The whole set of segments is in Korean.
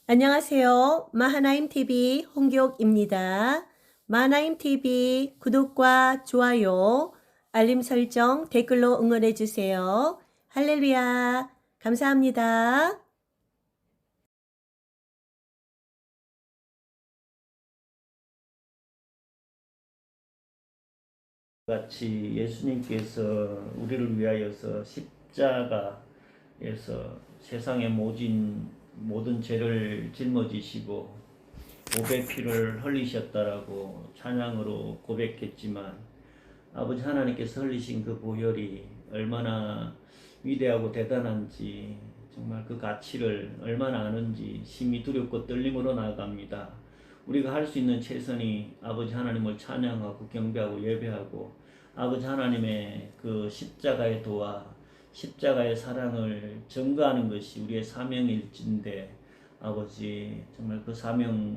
안녕하세요. 마하나임TV 홍기옥입니다. 마하나임TV 구독과 좋아요, 알림 설정, 댓글로 응원해주세요. 할렐루야. 감사합니다. 같이 예수님께서 우리를 위하여서 십자가에서 세상의 모든 죄를 짊어지시고 보배 피를 흘리셨다라고 찬양으로 고백했지만, 아버지 하나님께서 흘리신 그 보혈이 얼마나 위대하고 대단한지, 정말 그 가치를 얼마나 아는지 심히 두렵고 떨림으로 나아갑니다. 우리가 할 수 있는 최선이 아버지 하나님을 찬양하고 경배하고 예배하고 아버지 하나님의 그 십자가의 도와 십자가의 사랑을 전가하는 것이 우리의 사명일진데, 아버지 정말 그 사명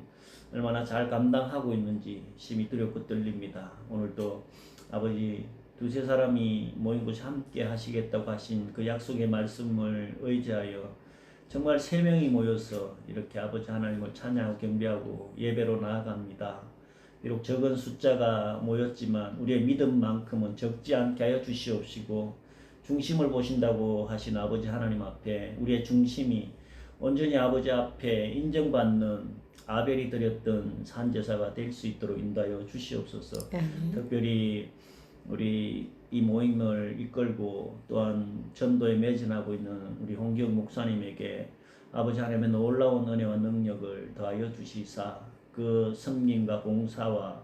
얼마나 잘 감당하고 있는지 심히 두렵고 떨립니다. 오늘도 아버지 두세 사람이 모인 곳이 함께 하시겠다고 하신 그 약속의 말씀을 의지하여 정말 세 명이 모여서 이렇게 아버지 하나님을 찬양하고 경배하고 예배로 나아갑니다. 비록 적은 숫자가 모였지만 우리의 믿음만큼은 적지 않게 하여 주시옵시고, 중심을 보신다고 하신 아버지 하나님 앞에 우리의 중심이 온전히 아버지 앞에 인정받는 아벨이 드렸던 산제사가 될 수 있도록 인도하여 주시옵소서. 특별히 우리 이 모임을 이끌고 또한 전도에 매진하고 있는 우리 홍기영 목사님에게 아버지 하나님의 놀라운 은혜와 능력을 더하여 주시사 그 섬김과 봉사와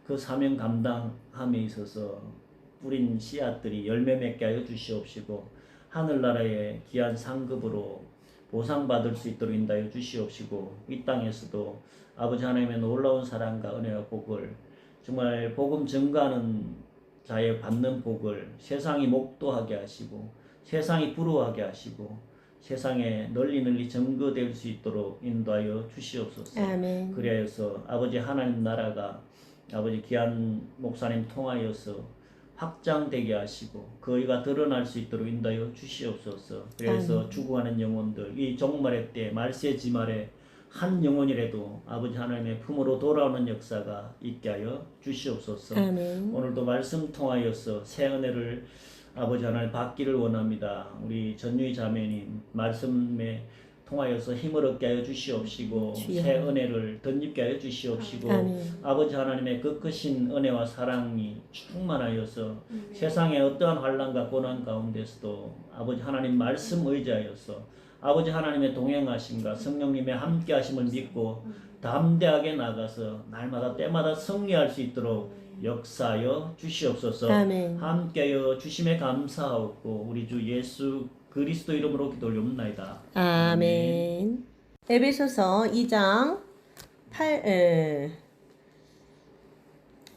그 사명 감당함에 있어서 뿌린 씨앗들이 열매 맺게 하여 주시옵시고, 하늘나라의 귀한 상급으로 보상받을 수 있도록 인도하여 주시옵시고, 이 땅에서도 아버지 하나님의 놀라운 사랑과 은혜와 복을 정말 복음 증가하는 자의 받는 복을 세상이 목도하게 하시고 세상이 부러워하게 하시고 세상에 널리 증거될 수 있도록 인도하여 주시옵소서. 아멘. 그리하여서 아버지 하나님 나라가 아버지 귀한 목사님 통하여서 확장되게 하시고 거의가 드러날 수 있도록 인도하여 주시옵소서. 그래서 죽어가는 영혼들, 이 종말의 때 말세지말에 한 영혼이라도 아버지 하나님의 품으로 돌아오는 역사가 있게 하여 주시옵소서. 아멘. 오늘도 말씀 통하여서 새 은혜를 아버지 하나님 받기를 원합니다. 우리 전유희 자매님 말씀에 통하여서 힘을 얻게 하여 주시옵시고 새 은혜를 덧입게 하여 주시옵시고, 아버지 하나님의 그 크신 은혜와 사랑이 충만하여서 세상의 어떠한 환난과 고난 가운데서도 아버지 하나님 말씀 의지하여서 아버지 하나님의 동행하심과 성령님의 함께하심을 믿고 담대하게 나가서 날마다 때마다 승리할 수 있도록 역사하여 주시옵소서. 아멘. 함께하여 주심에 감사하고 우리 주 예수 그리스도 이름으로 기도 올려옵나이다. 아멘. 에베소서 2장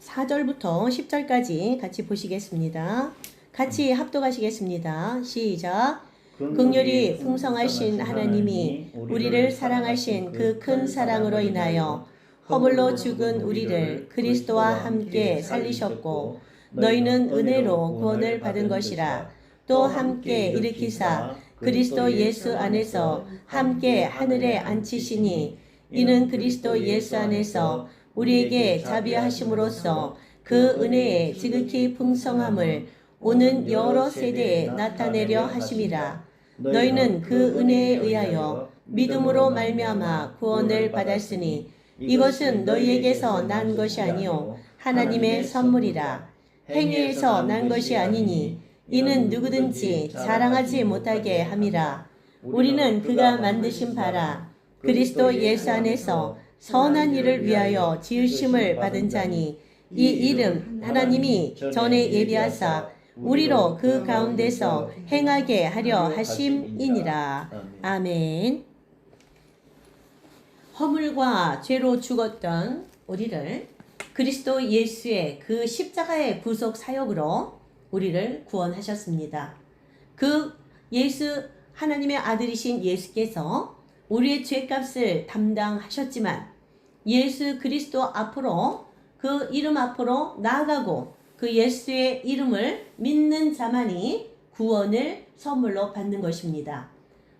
4절부터 10절까지 같이 보시겠습니다. 같이 합독하시겠습니다. 시작. 긍휼이 풍성하신 하나님이 우리를 사랑하신 그 큰 사랑으로 인하여 허물로 죽은 우리를 그리스도와 함께 살리셨고, 너희는 은혜로 구원을 받은 것이라. 또 함께 일으키사 그리스도 예수 안에서 함께 하늘에 앉히시니, 이는 그리스도 예수 안에서 우리에게 자비하심으로써 그 은혜의 지극히 풍성함을 오는 여러 세대에 나타내려 하심이라. 너희는 그 은혜에 의하여 믿음으로 말미암아 구원을 받았으니, 이것은 너희에게서 난 것이 아니요 하나님의 선물이라. 행위에서 난 것이 아니니 이는 누구든지 자랑하지 못하게 함이라. 우리는 그가 만드신 바라 그리스도 예수 안에서 선한 일을 위하여 지으심을 받은 자니, 이 이름 하나님이 전에 예비하사 우리로 그 가운데서 행하게 하려 하심이니라. 아멘. 허물과 죄로 죽었던 우리를 그리스도 예수의 그 십자가의 구속 사역으로 우리를 구원하셨습니다. 그 예수 하나님의 아들이신 예수께서 우리의 죄값을 담당하셨지만, 예수 그리스도 앞으로 그 이름 앞으로 나아가고 그 예수의 이름을 믿는 자만이 구원을 선물로 받는 것입니다.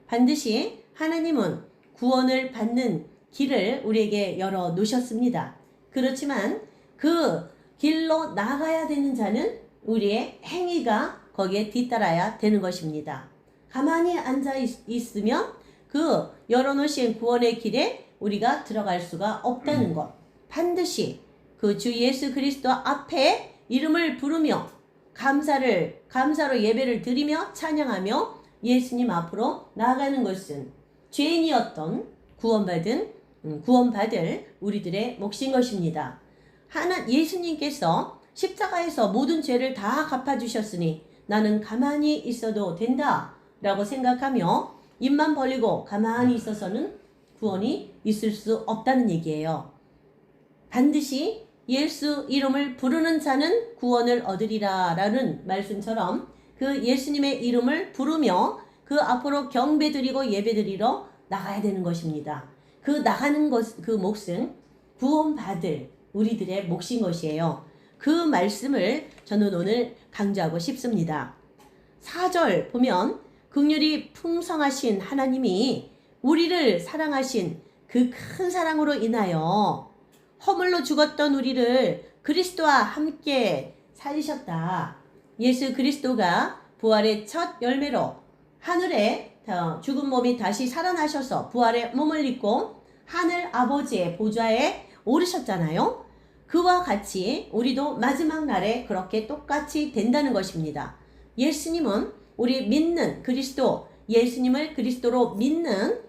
반드시 하나님은 구원을 받는 길을 우리에게 열어 놓으셨습니다. 그렇지만 그 길로 나가야 되는 자는 우리의 행위가 거기에 뒤따라야 되는 것입니다. 가만히 앉아 있으면 그 열어놓으신 구원의 길에 우리가 들어갈 수가 없다는 것. 반드시 그 주 예수 그리스도 앞에 이름을 부르며 감사로 예배를 드리며 찬양하며 예수님 앞으로 나아가는 것은 죄인이었던 구원받을 우리들의 몫인 것입니다. 예수님께서 십자가에서 모든 죄를 다 갚아주셨으니 나는 가만히 있어도 된다 라고 생각하며 입만 벌리고 가만히 있어서는 구원이 있을 수 없다는 얘기예요. 반드시 예수 이름을 부르는 자는 구원을 얻으리라 라는 말씀처럼 그 예수님의 이름을 부르며 그 앞으로 경배드리고 예배드리러 나가야 되는 것입니다. 그 나가는 그 몫은 구원받을 우리들의 몫인 것이에요. 그 말씀을 저는 오늘 강조하고 싶습니다. 4절 보면 긍휼이 풍성하신 하나님이 우리를 사랑하신 그 큰 사랑으로 인하여 허물로 죽었던 우리를 그리스도와 함께 살리셨다. 예수 그리스도가 부활의 첫 열매로 하늘에 죽은 몸이 다시 살아나셔서 부활의 몸을 입고 하늘 아버지의 보좌에 오르셨잖아요. 그와 같이 우리도 마지막 날에 그렇게 똑같이 된다는 것입니다. 예수님은 우리 믿는 그리스도, 예수님을 그리스도로 믿는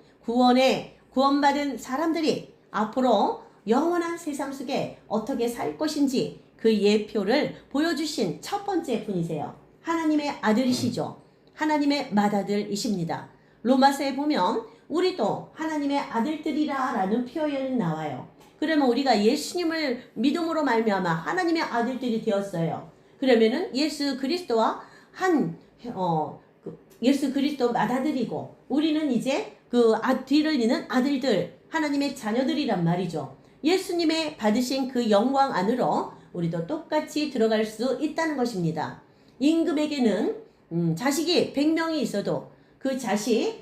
구원받은 사람들이 앞으로 영원한 세상 속에 어떻게 살 것인지 그 예표를 보여주신 첫 번째 분이세요. 하나님의 아들이시죠. 하나님의 맏아들이십니다. 로마서에 보면 우리도 하나님의 아들들이라 라는 표현이 나와요. 그러면 우리가 예수님을 믿음으로 말미암아 하나님의 아들들이 되었어요. 그러면은 예수 그리스도와 예수 그리스도 맏아들이고 우리는 이제 그 뒤를 잇는 아들들, 하나님의 자녀들이란 말이죠. 예수님의 받으신 그 영광 안으로 우리도 똑같이 들어갈 수 있다는 것입니다. 임금에게는 자식이 100명이 있어도 그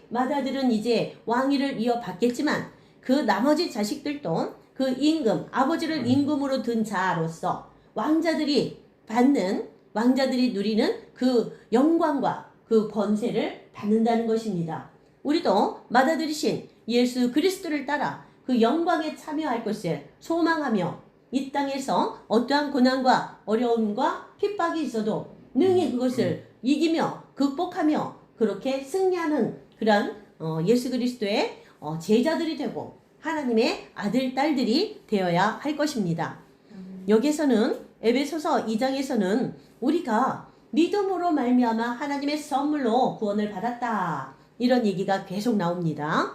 맏아들은 이제 왕위를 이어받겠지만 그 나머지 자식들도 그 아버지를 임금으로 둔 자로서 왕자들이 누리는 그 영광과 그 권세를 받는다는 것입니다. 우리도 맏아들이신 예수 그리스도를 따라 그 영광에 참여할 것을 소망하며 이 땅에서 어떠한 고난과 어려움과 핍박이 있어도 능히 그것을 이기며 극복하며 그렇게 승리하는 그런 예수 그리스도의 제자들이 되고 하나님의 아들, 딸들이 되어야 할 것입니다. 여기서는 에베소서 2장에서는 우리가 믿음으로 말미암아 하나님의 선물로 구원을 받았다. 이런 얘기가 계속 나옵니다.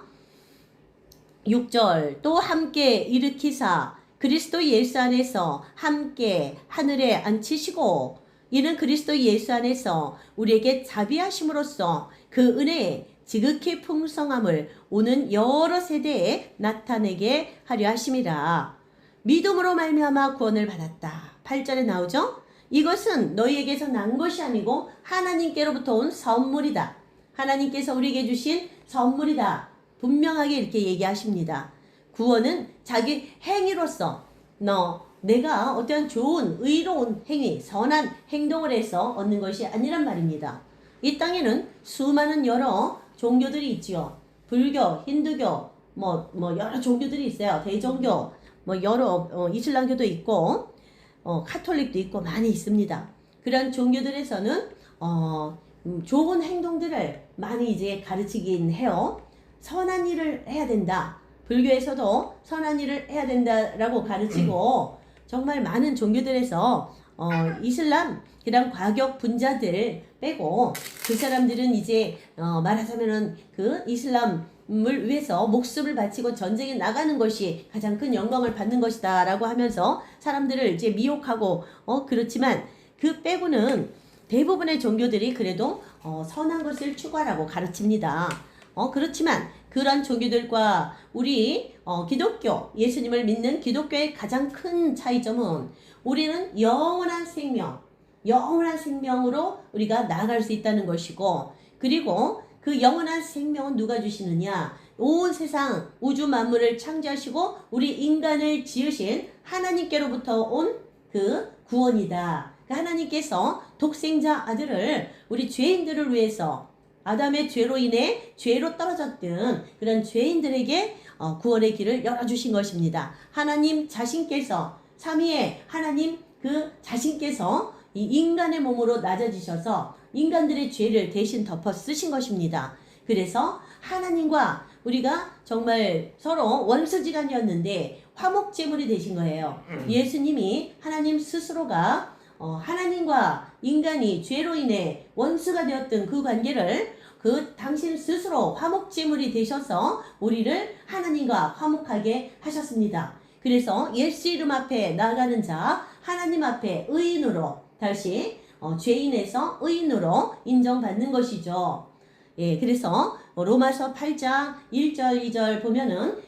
6절 또 함께 일으키사 그리스도 예수 안에서 함께 하늘에 앉히시고 이는 그리스도 예수 안에서 우리에게 자비하심으로써 그 은혜의 지극히 풍성함을 오는 여러 세대에 나타내게 하려 하심이라. 믿음으로 말미암아 구원을 받았다. 8절에 나오죠. 이것은 너희에게서 난 것이 아니고 하나님께로부터 온 선물이다. 하나님께서 우리에게 주신 선물이다. 분명하게 이렇게 얘기하십니다. 구원은 자기 행위로서 내가 어떠한 좋은 의로운 행위, 선한 행동을 해서 얻는 것이 아니란 말입니다. 이 땅에는 수많은 여러 종교들이 있지요. 불교, 힌두교, 여러 종교들이 있어요. 대종교, 여러 이슬람교도 있고 카톨릭도 있고 많이 있습니다. 그런 종교들에서는 좋은 행동들을 많이 이제 가르치긴 해요. 선한 일을 해야 된다. 불교에서도 선한 일을 해야 된다라고 가르치고 정말 많은 종교들에서 이슬람 그런 과격 분자들 빼고 그 사람들은 이제 말하자면은 그 이슬람을 위해서 목숨을 바치고 전쟁에 나가는 것이 가장 큰 영광을 받는 것이다 라고 하면서 사람들을 이제 미혹하고 그렇지만 그 빼고는 대부분의 종교들이 그래도 선한 것을 추구하라고 가르칩니다. 그렇지만 그런 종교들과 우리 기독교, 예수님을 믿는 기독교의 가장 큰 차이점은 우리는 영원한 생명으로 우리가 나아갈 수 있다는 것이고 그리고 그 영원한 생명은 누가 주시느냐? 온 세상 우주 만물을 창조하시고 우리 인간을 지으신 하나님께로부터 온 그 구원이다. 하나님께서 독생자 아들을 우리 죄인들을 위해서 아담의 죄로 인해 죄로 떨어졌던 그런 죄인들에게 구원의 길을 열어주신 것입니다. 하나님 자신께서 삼위의 하나님 그 자신께서 이 인간의 몸으로 낮아지셔서 인간들의 죄를 대신 덮어 쓰신 것입니다. 그래서 하나님과 우리가 정말 서로 원수지간이었는데 화목제물이 되신 거예요. 예수님이 하나님 스스로가 하나님과 인간이 죄로 인해 원수가 되었던 그 관계를 그 당신 스스로 화목제물이 되셔서 우리를 하나님과 화목하게 하셨습니다. 그래서 예수 이름 앞에 나아가는 자 하나님 앞에 의인으로 다시 죄인에서 의인으로 인정받는 것이죠. 예, 그래서 로마서 8장 1절 2절 보면은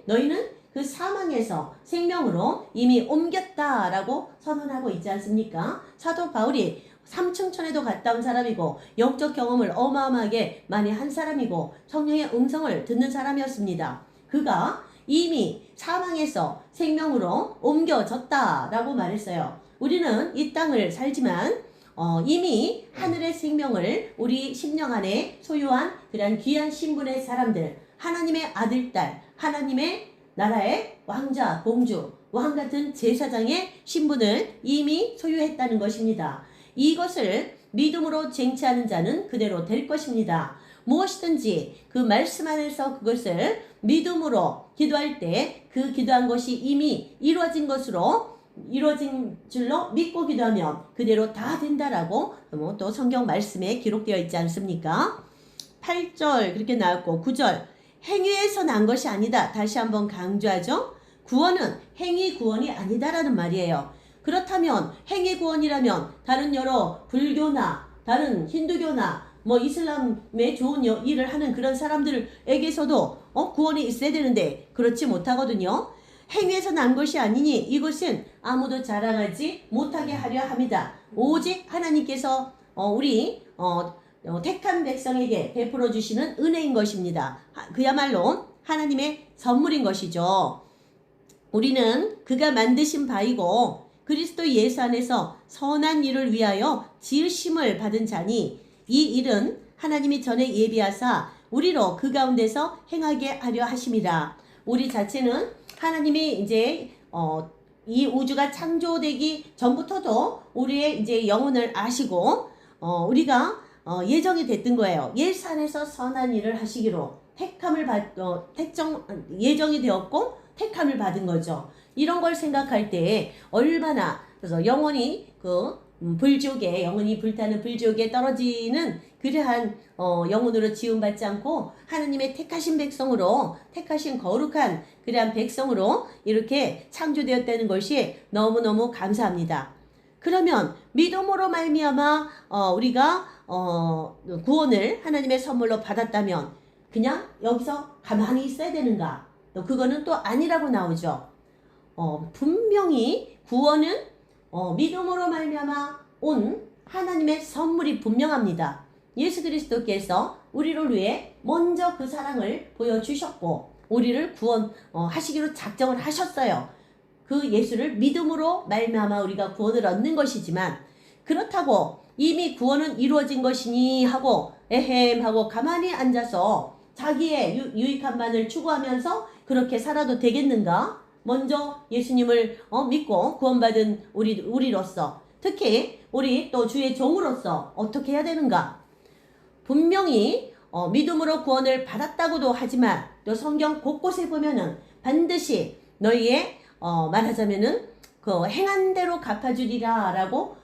너희는 그 사망에서 생명으로 이미 옮겼다라고 선언하고 있지 않습니까? 사도 바울이 삼층천에도 갔다 온 사람이고 영적 경험을 어마어마하게 많이 한 사람이고 성령의 음성을 듣는 사람이었습니다. 그가 이미 사망에서 생명으로 옮겨졌다라고 말했어요. 우리는 이 땅을 살지만 이미 하늘의 생명을 우리 심령 안에 소유한 그러한 귀한 신분의 사람들, 하나님의 아들, 딸, 하나님의 나라의 왕자, 공주, 왕같은 제사장의 신분을 이미 소유했다는 것입니다. 이것을 믿음으로 쟁취하는 자는 그대로 될 것입니다. 무엇이든지 그 말씀 안에서 그것을 믿음으로 기도할 때 그 기도한 것이 이미 이루어진 줄로 믿고 기도하면 그대로 다 된다라고 또 성경 말씀에 기록되어 있지 않습니까? 8절 그렇게 나왔고 9절 행위에서 난 것이 아니다. 다시 한번 강조하죠. 구원은 행위 구원이 아니다라는 말이에요. 그렇다면 행위 구원이라면 다른 여러 불교나 다른 힌두교나 이슬람의 좋은 일을 하는 그런 사람들에게서도 구원이 있어야 되는데 그렇지 못하거든요. 행위에서 난 것이 아니니 이것은 아무도 자랑하지 못하게 하려 합니다. 오직 하나님께서 우리 택한 백성에게 베풀어 주시는 은혜인 것입니다. 그야말로 하나님의 선물인 것이죠. 우리는 그가 만드신 바이고 그리스도 예수 안에서 선한 일을 위하여 지으심을 받은 자니 이 일은 하나님이 전에 예비하사 우리로 그 가운데서 행하게 하려 하심이라. 우리 자체는 하나님이 이제 이 우주가 창조되기 전부터도 우리의 이제 영혼을 아시고 우리가 예정이 됐던 거예요. 예수 안에서 선한 일을 하시기로 예정이 되었고 택함을 받은 거죠. 이런 걸 생각할 때 얼마나 그래서 영혼이 불지옥에 영혼이 불타는 불지옥에 떨어지는 그러한 영혼으로 지음받지 않고 하나님의 택하신 백성으로 택하신 거룩한 그러한 백성으로 이렇게 창조되었다는 것이 너무너무 감사합니다. 그러면 믿음으로 말미암아 우리가 구원을 하나님의 선물로 받았다면 그냥 여기서 가만히 있어야 되는가? 그거는 또 아니라고 나오죠. 분명히 구원은 믿음으로 말미암아 온 하나님의 선물이 분명합니다. 예수 그리스도께서 우리를 위해 먼저 그 사랑을 보여주셨고 우리를 구원하시기로 작정을 하셨어요. 그 예수를 믿음으로 말미암아 우리가 구원을 얻는 것이지만 그렇다고 이미 구원은 이루어진 것이니 하고 에헴 하고 가만히 앉아서 자기의 유익함만을 추구하면서 그렇게 살아도 되겠는가? 먼저 예수님을 믿고 구원받은 우리로서 특히 우리 또 주의 종으로서 어떻게 해야 되는가? 분명히 믿음으로 구원을 받았다고도 하지만 또 성경 곳곳에 보면은 반드시 너희의 말하자면은 그 행한 대로 갚아주리라 라고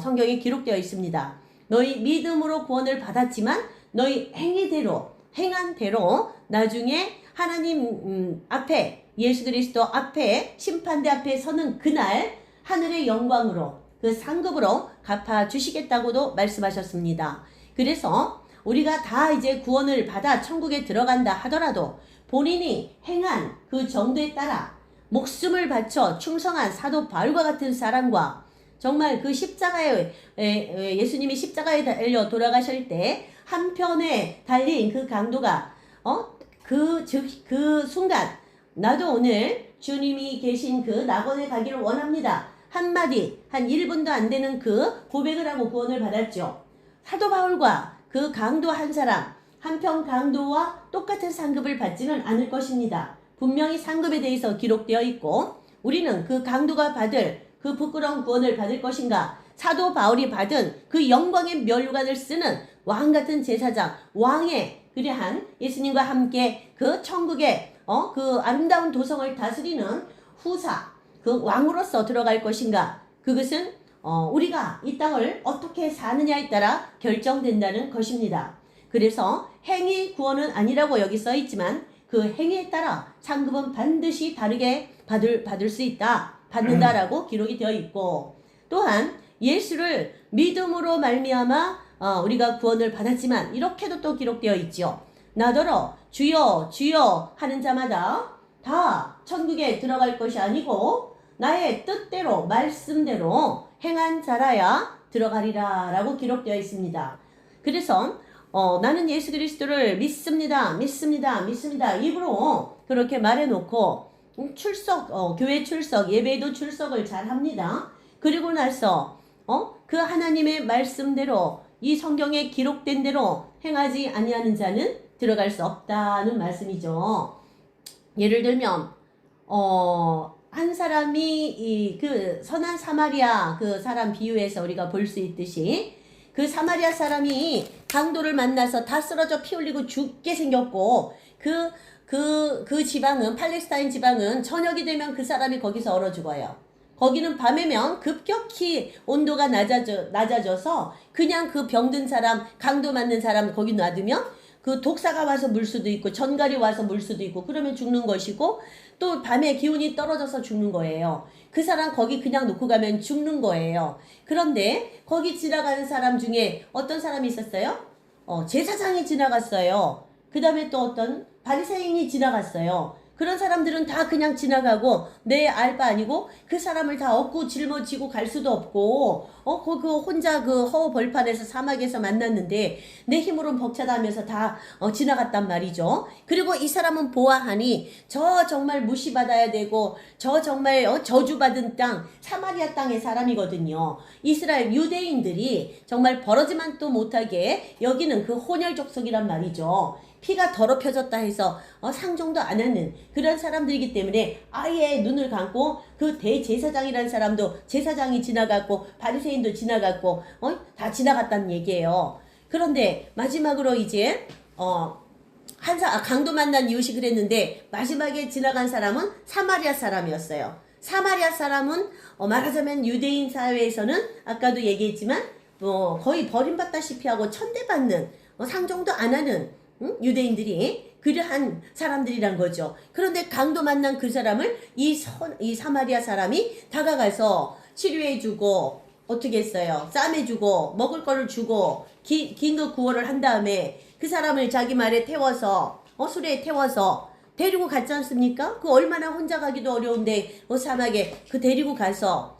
성경에 기록되어 있습니다. 너희 믿음으로 구원을 받았지만 너희 행한 대로 나중에 하나님 앞에 예수 그리스도 앞에 심판대 앞에 서는 그날 하늘의 영광으로 그 상급으로 갚아주시겠다고도 말씀하셨습니다. 그래서 우리가 다 이제 구원을 받아 천국에 들어간다 하더라도 본인이 행한 그 정도에 따라 목숨을 바쳐 충성한 사도 바울과 같은 사람과 정말 그 십자가에 예수님이 십자가에 달려 돌아가실 때 한편에 달린 그 강도가 그 순간 나도 오늘 주님이 계신 그 낙원에 가기를 원합니다. 한마디, 한 1분도 안 되는 그 고백을 하고 구원을 받았죠. 사도 바울과 그 강도 한 사람, 한편 강도와 똑같은 상급을 받지는 않을 것입니다. 분명히 상급에 대해서 기록되어 있고 우리는 그 강도가 받을 그 부끄러운 구원을 받을 것인가? 사도 바울이 받은 그 영광의 면류관을 쓰는 왕같은 제사장, 왕의 그러한 예수님과 함께 그 천국의 그 아름다운 도성을 다스리는 후사, 그 왕으로서 들어갈 것인가? 그것은 우리가 이 땅을 어떻게 사느냐에 따라 결정된다는 것입니다. 그래서 행위 구원은 아니라고 여기 써 있지만 그 행위에 따라 상급은 반드시 다르게 받을 수 있다. 받는다라고 기록이 되어 있고 또한 예수를 믿음으로 말미암아 우리가 구원을 받았지만 이렇게도 또 기록되어 있죠. 나더러 주여 주여 하는 자마다 다 천국에 들어갈 것이 아니고 나의 뜻대로 말씀대로 행한 자라야 들어가리라 라고 기록되어 있습니다. 그래서 나는 예수 그리스도를 믿습니다. 입으로 그렇게 말해놓고 교회 출석, 예배에도 출석을 잘 합니다. 그리고 나서 그 하나님의 말씀대로 이 성경에 기록된 대로 행하지 아니하는 자는 들어갈 수 없다는 말씀이죠. 예를 들면 한 사람이 그 선한 사마리아 그 사람 비유에서 우리가 볼 수 있듯이 그 사마리아 사람이 강도를 만나서 다 쓰러져 피 흘리고 죽게 생겼고 그 지방은 팔레스타인 지방은 저녁이 되면 그 사람이 거기서 얼어 죽어요. 거기는 밤에면 급격히 온도가 낮아져서 그냥 그 병든 사람, 강도 맞는 사람 거기 놔두면 그 독사가 와서 물 수도 있고 전갈이 와서 물 수도 있고 그러면 죽는 것이고 또 밤에 기온이 떨어져서 죽는 거예요. 그 사람 거기 그냥 놓고 가면 죽는 거예요. 그런데 거기 지나가는 사람 중에 어떤 사람이 있었어요? 제사장이 지나갔어요. 그 다음에 또 어떤 바리새인이 지나갔어요. 그런 사람들은 다 그냥 지나가고 내 알 바 아니고 그 사람을 다 업고 짊어지고 갈 수도 없고 그 혼자 그 허허 벌판에서 사막에서 만났는데 내 힘으로는 벅차다면서 다 지나갔단 말이죠. 그리고 이 사람은 보아하니 저 정말 무시받아야 되고 저 정말 저주받은 땅 사마리아 땅의 사람이거든요. 이스라엘 유대인들이 정말 버러지만 또 못하게 여기는 그 혼혈 족속이란 말이죠. 피가 더럽혀졌다 해서 상종도 안 하는 그런 사람들이기 때문에 아예 눈을 감고 그 대제사장이라는 사람도 제사장이 지나갔고 바리새인도 지나갔고 다 지나갔다는 얘기예요. 그런데 마지막으로 이제 강도 만난 이웃이 그랬는데 마지막에 지나간 사람은 사마리아 사람이었어요. 사마리아 사람은 말하자면 유대인 사회에서는 아까도 얘기했지만 거의 버림받다시피 하고 천대받는 상종도 안 하는 유대인들이 그러한 사람들이란 거죠. 그런데 강도 만난 그 사람을 이 사마리아 사람이 다가가서 치료해주고 어떻게 했어요? 쌈해주고 먹을 거를 주고 긴급 구호를 한 다음에 그 사람을 자기 말에 태워서 수레에 태워서 데리고 갔지 않습니까? 그 얼마나 혼자 가기도 어려운데 사막에 그 데리고 가서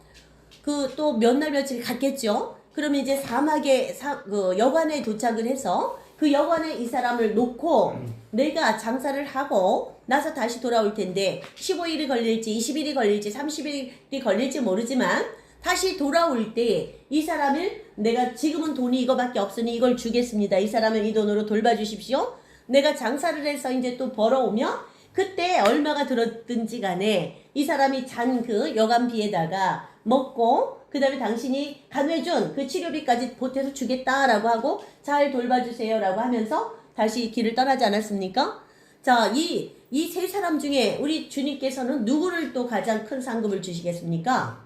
그 또 몇 날 며칠 갔겠죠. 그러면 이제 사막에 그 여관에 도착을 해서 그 여관에 이 사람을 놓고 내가 장사를 하고 나서 다시 돌아올 텐데 15일이 걸릴지 20일이 걸릴지 30일이 걸릴지 모르지만 다시 돌아올 때 이 사람을 내가 지금은 돈이 이거밖에 없으니 이걸 주겠습니다. 이 사람을 이 돈으로 돌봐주십시오. 내가 장사를 해서 이제 또 벌어오면 그때 얼마가 들었든지 간에 이 사람이 잔 그 여관비에다가 먹고 그 다음에 당신이 간회준 그 치료비까지 보태서 주겠다라고 하고 잘 돌봐주세요 라고 하면서 다시 길을 떠나지 않았습니까? 자, 이 세 사람 중에 우리 주님께서는 누구를 또 가장 큰 상급을 주시겠습니까?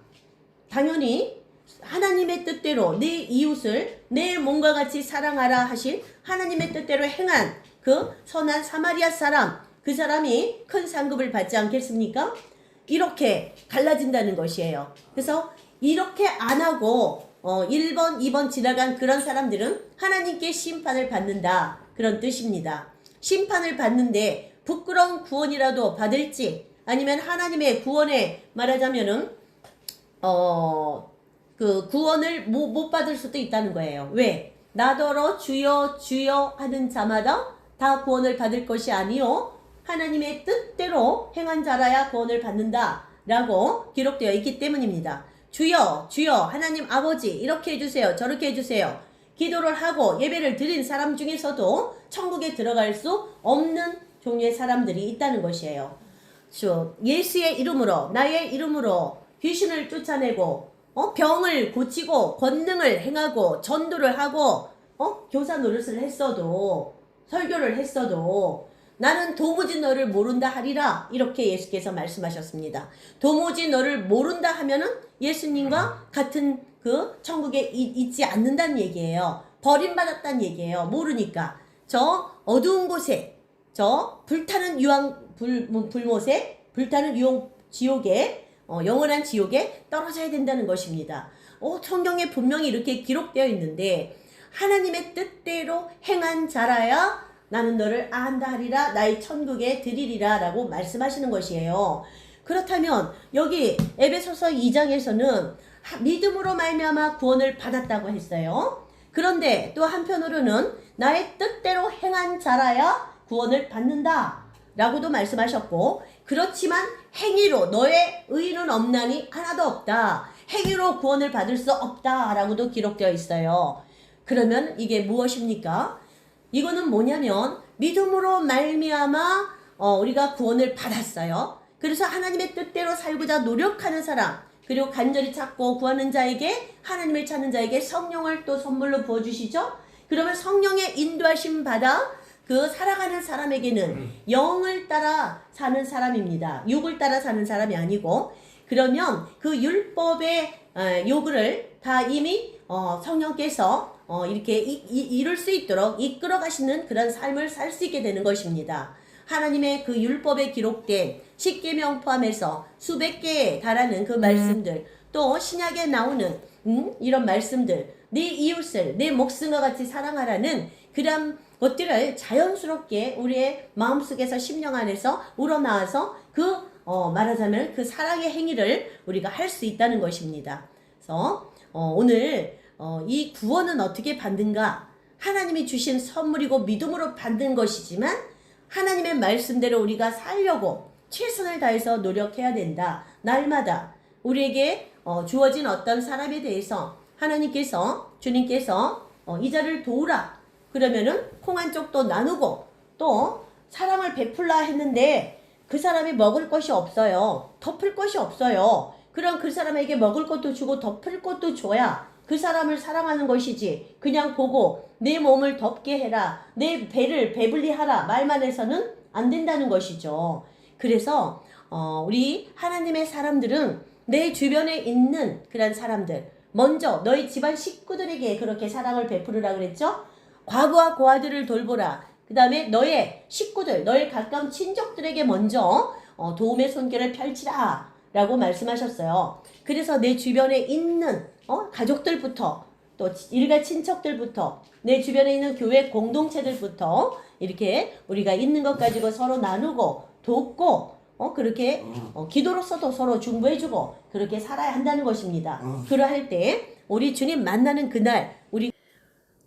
당연히 하나님의 뜻대로 내 이웃을 내 몸과 같이 사랑하라 하신 하나님의 뜻대로 행한 그 선한 사마리아 사람, 그 사람이 큰 상급을 받지 않겠습니까? 이렇게 갈라진다는 것이에요. 그래서 이렇게 안 하고 1번, 2번 지나간 그런 사람들은 하나님께 심판을 받는다. 그런 뜻입니다. 심판을 받는데 부끄러운 구원이라도 받을지 아니면 하나님의 구원에 말하자면은 그 구원을 못 받을 수도 있다는 거예요. 왜? 나더러 주여 주여 하는 자마다 다 구원을 받을 것이 아니요 하나님의 뜻대로 행한 자라야 구원을 받는다 라고 기록되어 있기 때문입니다. 주여 주여 하나님 아버지 이렇게 해주세요 저렇게 해주세요 기도를 하고 예배를 드린 사람 중에서도 천국에 들어갈 수 없는 종류의 사람들이 있다는 것이에요. 예수의 이름으로 나의 이름으로 귀신을 쫓아내고 병을 고치고 권능을 행하고 전도를 하고 교사 노릇을 했어도 설교를 했어도 나는 도무지 너를 모른다 하리라 이렇게 예수께서 말씀하셨습니다. 도무지 너를 모른다 하면은 예수님과 같은 그 천국에 있지 않는다는 얘기예요. 버림받았다는 얘기예요. 모르니까 저 어두운 곳에 저 불타는 불못에 불타는 지옥에 영원한 지옥에 떨어져야 된다는 것입니다. 성경에 분명히 이렇게 기록되어 있는데 하나님의 뜻대로 행한 자라야 나는 너를 안다 하리라 나의 천국에 들이리라 라고 말씀하시는 것이에요. 그렇다면 여기 에베소서 2장에서는 믿음으로 말미암아 구원을 받았다고 했어요. 그런데 또 한편으로는 나의 뜻대로 행한 자라야 구원을 받는다 라고도 말씀하셨고 그렇지만 행위로 너의 의는 없나니 하나도 없다. 행위로 구원을 받을 수 없다 라고도 기록되어 있어요. 그러면 이게 무엇입니까? 이거는 뭐냐면 믿음으로 말미암아 우리가 구원을 받았어요. 그래서 하나님의 뜻대로 살고자 노력하는 사람 그리고 간절히 찾고 구하는 자에게 하나님을 찾는 자에게 성령을 또 선물로 부어주시죠. 그러면 성령의 인도하심 받아 그 살아가는 사람에게는 영을 따라 사는 사람입니다. 육을 따라 사는 사람이 아니고 그러면 그 율법의 요구를 다 이미 성령께서 이렇게 이룰 수 있도록 이끌어 가시는 그런 삶을 살 수 있게 되는 것입니다. 하나님의 그 율법에 기록된 십계명 포함해서 수백 개에 달하는 그 말씀들 또 신약에 나오는 이런 말씀들 네 이웃을 내 목숨과 같이 사랑하라는 그런 것들을 자연스럽게 우리의 마음속에서 심령 안에서 우러나와서 말하자면 그 사랑의 행위를 우리가 할 수 있다는 것입니다. 그래서 오늘 이 구원은 어떻게 받는가? 하나님이 주신 선물이고 믿음으로 받는 것이지만 하나님의 말씀대로 우리가 살려고 최선을 다해서 노력해야 된다. 날마다 우리에게 주어진 어떤 사람에 대해서 하나님께서 주님께서 이 자를 도우라 그러면은 콩 한 쪽도 나누고 또 사랑을 베풀라 했는데 그 사람이 먹을 것이 없어요. 덮을 것이 없어요. 그럼 그 사람에게 먹을 것도 주고 덮을 것도 줘야 그 사람을 사랑하는 것이지 그냥 보고 내 몸을 덮게 해라 내 배를 배불리 하라 말만 해서는 안 된다는 것이죠. 그래서 우리 하나님의 사람들은 내 주변에 있는 그런 사람들 먼저 너희 집안 식구들에게 그렇게 사랑을 베푸르라 그랬죠. 과부와 고아들을 돌보라. 그 다음에 너의 식구들 너의 가까운 친족들에게 먼저 도움의 손길을 펼치라 라고 말씀하셨어요. 그래서 내 주변에 있는 가족들부터 또 일가 친척들부터 내 주변에 있는 교회 공동체들부터 이렇게 우리가 있는 것 가지고 서로 나누고 돕고 그렇게 기도로서도 서로 중보해주고 그렇게 살아야 한다는 것입니다. 그러할 때 우리 주님 만나는 그날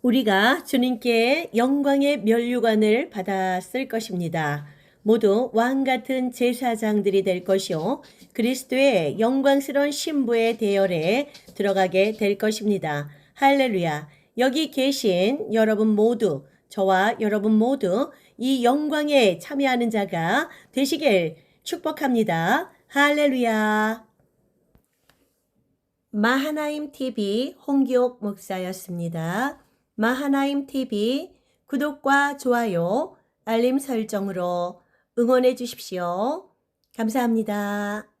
우리가 주님께 영광의 면류관을 받았을 것입니다. 모두 왕같은 제사장들이 될 것이요 그리스도의 영광스러운 신부의 대열에 들어가게 될 것입니다. 할렐루야. 여기 계신 여러분 모두 저와 여러분 모두 이 영광에 참여하는 자가 되시길 축복합니다. 할렐루야. 마하나임 TV 홍기옥 목사였습니다. 마하나임 TV 구독과 좋아요, 알림 설정으로 응원해 주십시오. 감사합니다.